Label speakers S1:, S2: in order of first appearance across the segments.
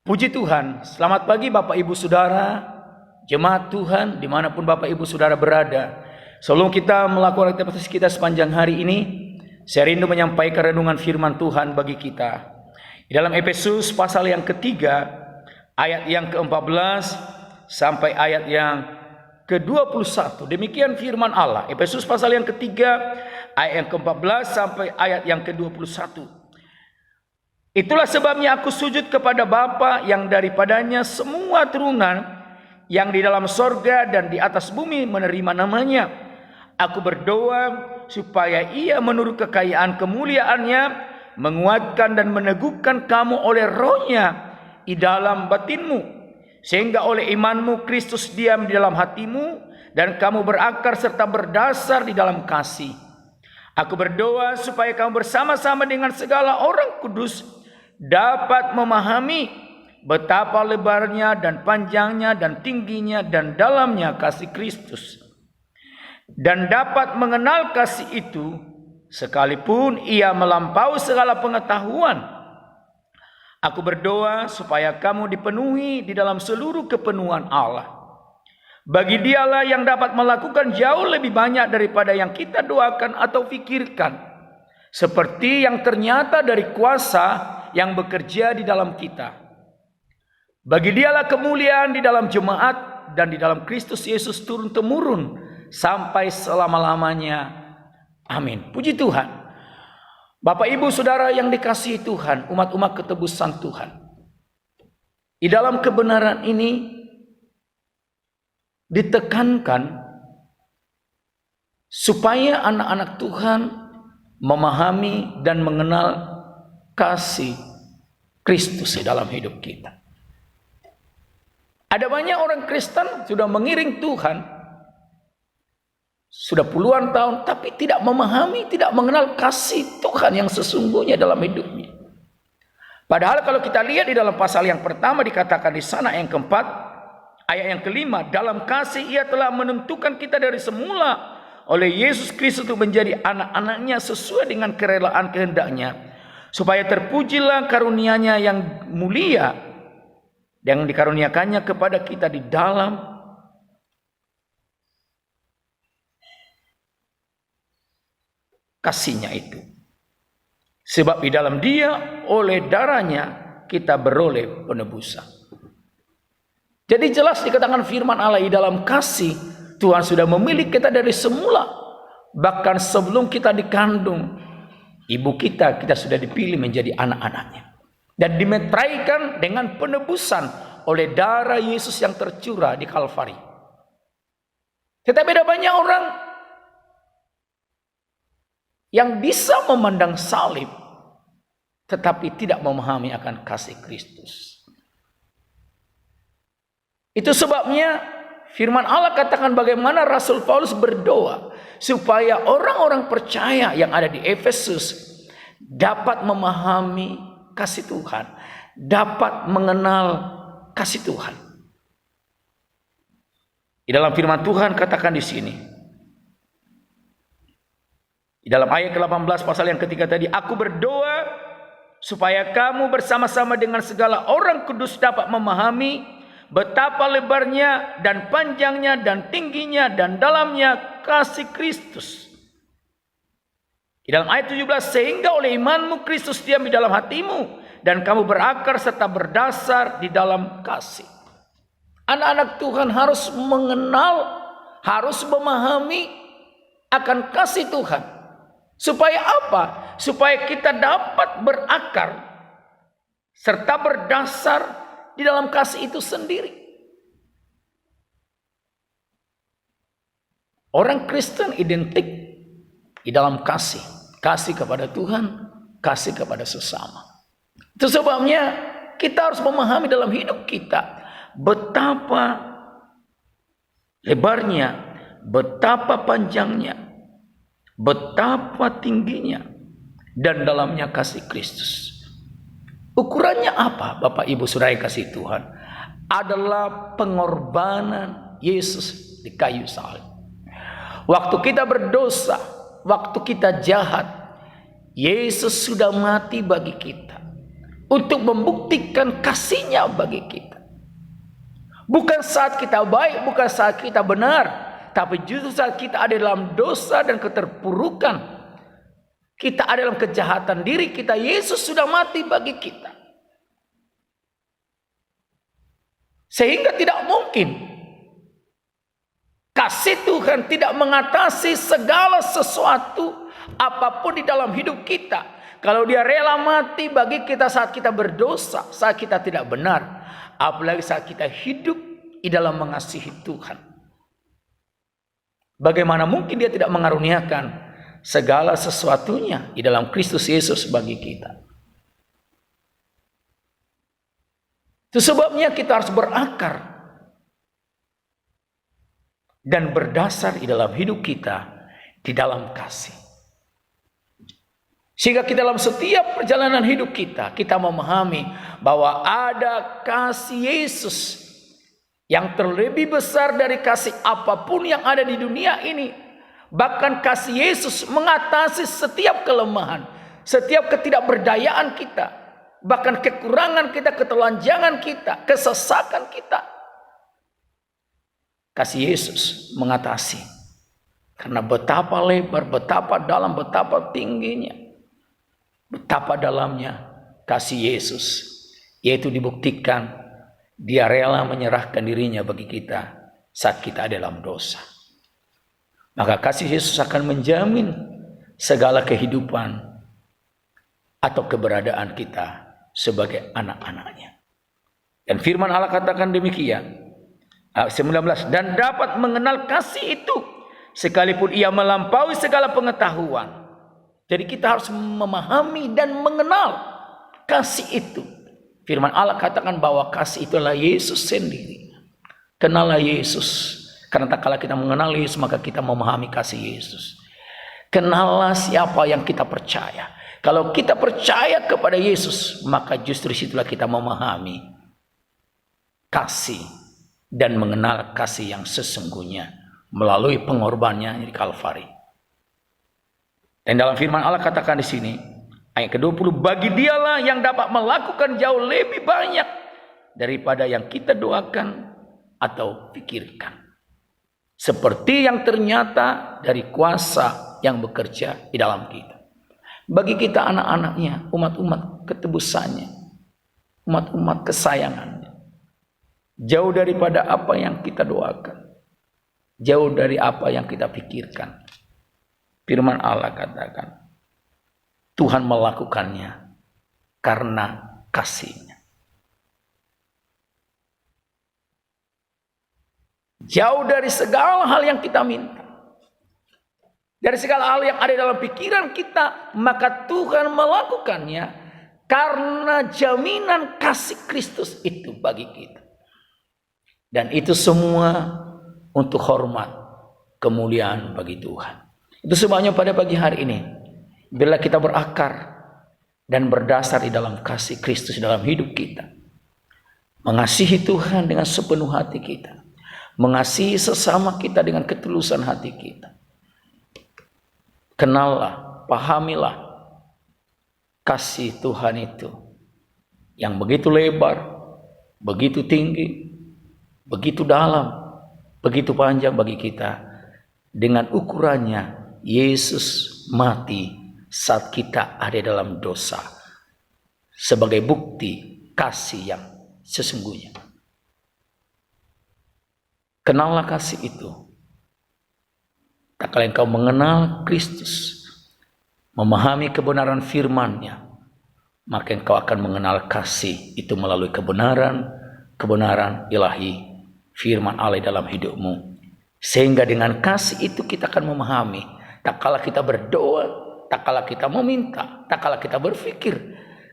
S1: Puji Tuhan, selamat pagi Bapak Ibu Saudara, jemaat Tuhan dimanapun Bapak Ibu Saudara berada. Sebelum kita melakukan aktivitas kita sepanjang hari ini, saya rindu menyampaikan renungan firman Tuhan bagi kita. Di dalam Efesus pasal yang ketiga, ayat yang ke-14 sampai ayat yang ke-21. Demikian firman Allah. Efesus pasal yang ketiga, ayat yang ke-14 sampai ayat yang ke-21. Itulah sebabnya aku sujud kepada Bapa yang daripadanya semua turunan yang di dalam sorga dan di atas bumi menerima namanya. Aku berdoa supaya ia menurut kekayaan kemuliaannya menguatkan dan meneguhkan kamu oleh rohnya di dalam batinmu. Sehingga oleh imanmu Kristus diam di dalam hatimu dan kamu berakar serta berdasar di dalam kasih. Aku berdoa supaya kamu bersama-sama dengan segala orang kudus dapat memahami betapa lebarnya dan panjangnya dan tingginya dan dalamnya kasih Kristus, dan dapat mengenal kasih itu sekalipun ia melampaui segala pengetahuan. Aku berdoa supaya kamu dipenuhi di dalam seluruh kepenuhan Allah. Bagi Dialah yang dapat melakukan jauh lebih banyak daripada yang kita doakan atau pikirkan, seperti yang ternyata dari kuasa yang bekerja di dalam kita. Bagi Dialah kemuliaan di dalam jemaat dan di dalam Kristus Yesus turun-temurun sampai selama-lamanya. Amin. Puji Tuhan. Bapak Ibu Saudara yang dikasihi Tuhan, umat-umat ketebusan Tuhan. Di dalam kebenaran ini ditekankan supaya anak-anak Tuhan memahami dan mengenal kasih Kristus di dalam hidup kita. Ada banyak orang Kristen sudah mengiring Tuhan sudah puluhan tahun, tapi tidak memahami, tidak mengenal kasih Tuhan yang sesungguhnya dalam hidupnya. Padahal kalau kita lihat di dalam pasal yang pertama dikatakan di sana yang keempat, ayat yang kelima, dalam kasih ia telah menentukan kita dari semula oleh Yesus Kristus untuk menjadi anak-anaknya sesuai dengan kerelaan kehendaknya, supaya terpujilah karunia-Nya yang mulia yang dikaruniakannya kepada kita di dalam kasih-Nya itu. Sebab di dalam Dia oleh darah-Nya kita beroleh penebusan. Jadi jelas dikatakan firman Allah, di dalam kasih Tuhan sudah memilih kita dari semula. Bahkan sebelum kita dikandung ibu kita sudah dipilih menjadi anak-anaknya. Dan dimeteraikan dengan penebusan oleh darah Yesus yang tercurah di Kalvari. Tetapi ada banyak orang yang bisa memandang salib tetapi tidak memahami akan kasih Kristus. Itu sebabnya firman Allah katakan bagaimana Rasul Paulus berdoa supaya orang-orang percaya yang ada di Efesus dapat memahami kasih Tuhan, dapat mengenal kasih Tuhan. Di dalam firman Tuhan katakan di sini, di dalam ayat ke-18 pasal yang ketiga tadi, aku berdoa supaya kamu bersama-sama dengan segala orang kudus dapat memahami betapa lebarnya dan panjangnya dan tingginya dan dalamnya kasih Kristus. Di dalam ayat 17, sehingga oleh imanmu Kristus diam di dalam hatimu dan kamu berakar serta berdasar di dalam kasih. Anak-anak Tuhan harus mengenal, harus memahami akan kasih Tuhan. Supaya apa? Supaya kita dapat berakar serta berdasar di dalam kasih itu sendiri. Orang Kristen identik di dalam kasih. Kasih kepada Tuhan, kasih kepada sesama. Itu sebabnya kita harus memahami dalam hidup kita betapa lebarnya, betapa panjangnya, betapa tingginya dan dalamnya kasih Kristus. Ukurannya apa, Bapak Ibu Saudara yang kasih Tuhan? Adalah pengorbanan Yesus di kayu salib. Waktu kita berdosa, waktu kita jahat, Yesus sudah mati bagi kita. untuk membuktikan kasih-Nya bagi kita. Bukan saat kita baik, bukan saat kita benar, tapi justru saat kita ada dalam dosa dan keterpurukan, kita ada dalam kejahatan diri kita, Yesus sudah mati bagi kita. Sehingga tidak mungkin kasih Tuhan tidak mengatasi segala sesuatu apapun di dalam hidup kita. Kalau Dia rela mati bagi kita saat kita berdosa, saat kita tidak benar, apalagi saat kita hidup di dalam mengasihi Tuhan. Bagaimana mungkin Dia tidak mengaruniakan segala sesuatunya di dalam Kristus Yesus bagi kita? Itu sebabnya kita harus berakar dan berdasar di dalam hidup kita di dalam kasih. Sehingga kita dalam setiap perjalanan hidup kita memahami bahwa ada kasih Yesus yang terlebih besar dari kasih apapun yang ada di dunia ini. Bahkan kasih Yesus mengatasi setiap kelemahan, setiap ketidakberdayaan kita, bahkan kekurangan kita, ketelanjangan kita, kesesakan kita. Kasih Yesus mengatasi. Karena betapa lebar, betapa dalam, betapa tingginya, betapa dalamnya kasih Yesus. Yaitu dibuktikan Dia rela menyerahkan dirinya bagi kita saat kita ada dalam dosa. Maka kasih Yesus akan menjamin segala kehidupan atau keberadaan kita sebagai anak-anaknya. Dan firman Allah katakan demikian. Ayat 19, dan dapat mengenal kasih itu sekalipun ia melampaui segala pengetahuan. Jadi kita harus memahami dan mengenal kasih itu. Firman Allah katakan bahwa kasih itu adalah Yesus sendiri. Kenallah Yesus. Karena tak kala kita mengenal Yesus, maka kita memahami kasih Yesus. Kenallah siapa yang kita percaya. Kalau kita percaya kepada Yesus, maka justru situlah kita memahami kasih dan mengenal kasih yang sesungguhnya melalui pengorbanannya di Kalvari. Dan dalam firman Allah katakan di sini, ayat ke-20, bagi Dialah yang dapat melakukan jauh lebih banyak daripada yang kita doakan atau pikirkan. Seperti yang ternyata dari kuasa yang bekerja di dalam kita. Bagi kita anak-anaknya, umat-umat ketebusannya, umat-umat kesayangannya. Jauh daripada apa yang kita doakan. Jauh dari apa yang kita pikirkan. Firman Allah katakan, Tuhan melakukannya karena kasih-Nya. Jauh dari segala hal yang kita minta. Dari segala hal yang ada dalam pikiran kita, maka Tuhan melakukannya karena jaminan kasih Kristus itu bagi kita. Dan itu semua untuk hormat, kemuliaan bagi Tuhan. Itu sebabnya pada pagi hari ini, bila kita berakar dan berdasar di dalam kasih Kristus dalam hidup kita, mengasihi Tuhan dengan sepenuh hati kita, mengasihi sesama kita dengan ketulusan hati kita, kenallah, pahamilah kasih Tuhan itu yang begitu lebar, begitu tinggi, begitu dalam, begitu panjang bagi kita. Dengan ukurannya Yesus mati saat kita ada dalam dosa sebagai bukti kasih yang sesungguhnya. Kenallah kasih itu. Tak kala engkau mengenal Kristus, memahami kebenaran firman-Nya, maka engkau akan mengenal kasih itu melalui kebenaran ilahi firman Allah dalam hidupmu. Sehingga dengan kasih itu kita akan memahami, tak kala kita berdoa, tak kala kita meminta, tak kala kita berpikir,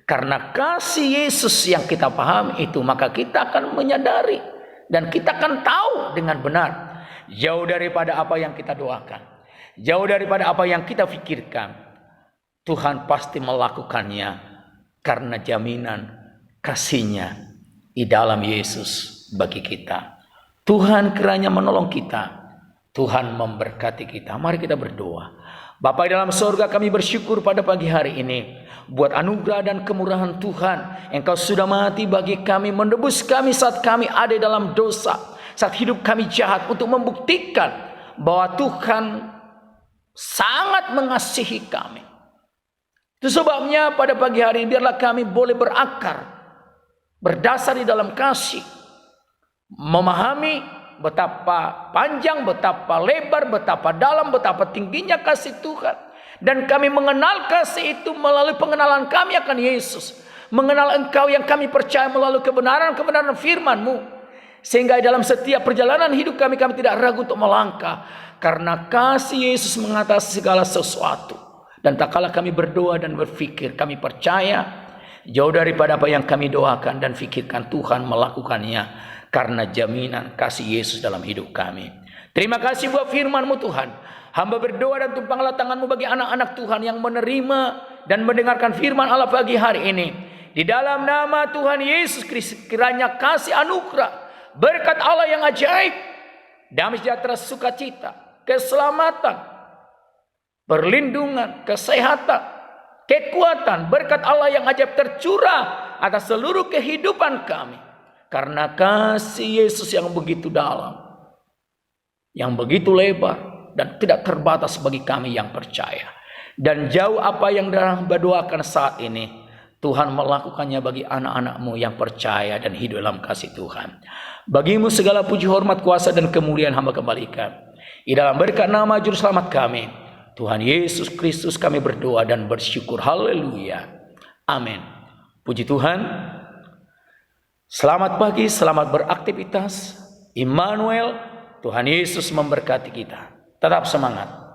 S1: karena kasih Yesus yang kita pahami itu, maka kita akan menyadari dan kita akan tahu dengan benar, jauh daripada apa yang kita doakan, jauh daripada apa yang kita pikirkan, Tuhan pasti melakukannya karena jaminan kasih-Nya di dalam Yesus bagi kita. Tuhan kiranya menolong kita, Tuhan memberkati kita. Mari kita berdoa. Bapa dalam sorga, kami bersyukur pada pagi hari ini buat anugerah dan kemurahan Tuhan. Engkau sudah mati bagi kami, menebus kami saat kami ada dalam dosa, saat hidup kami jahat, untuk membuktikan bahwa Tuhan sangat mengasihi kami. Itu sebabnya pada pagi hari ini biarlah kami boleh berakar, berdasar di dalam kasih, memahami betapa panjang, betapa lebar, betapa dalam, betapa tingginya kasih Tuhan. Dan kami mengenal kasih itu melalui pengenalan kami akan Yesus. Mengenal Engkau yang kami percaya melalui kebenaran firman-Mu. Sehingga dalam setiap perjalanan hidup kami tidak ragu untuk melangkah. Karena kasih Yesus mengatasi segala sesuatu. Dan tak kala kami berdoa dan berfikir, kami percaya jauh daripada apa yang kami doakan dan fikirkan, Tuhan melakukannya. Karena jaminan kasih Yesus dalam hidup kami. Terima kasih buat firman-Mu Tuhan. Hamba berdoa dan tumpanglah tangan-Mu bagi anak-anak Tuhan yang menerima dan mendengarkan firman Allah pagi hari ini. Di dalam nama Tuhan Yesus Kristus, kiranya kasih anugerah, berkat Allah yang ajaib, damai sejahtera, sukacita, keselamatan, perlindungan, kesehatan, kekuatan, berkat Allah yang ajaib tercurah atas seluruh kehidupan kami. Karena kasih Yesus yang begitu dalam, yang begitu lebar, dan tidak terbatas bagi kami yang percaya. Dan jauh apa yang hamba doakan saat ini, Tuhan melakukannya bagi anak-anak-Mu yang percaya dan hidup dalam kasih Tuhan. Bagi-Mu segala puji, hormat, kuasa, dan kemuliaan hamba kembalikan. Di dalam berkat nama Juru Selamat kami, Tuhan Yesus Kristus, kami berdoa dan bersyukur. Haleluya. Amin. Puji Tuhan. Selamat pagi, selamat beraktivitas. Immanuel, Tuhan Yesus memberkati kita. Tetap semangat.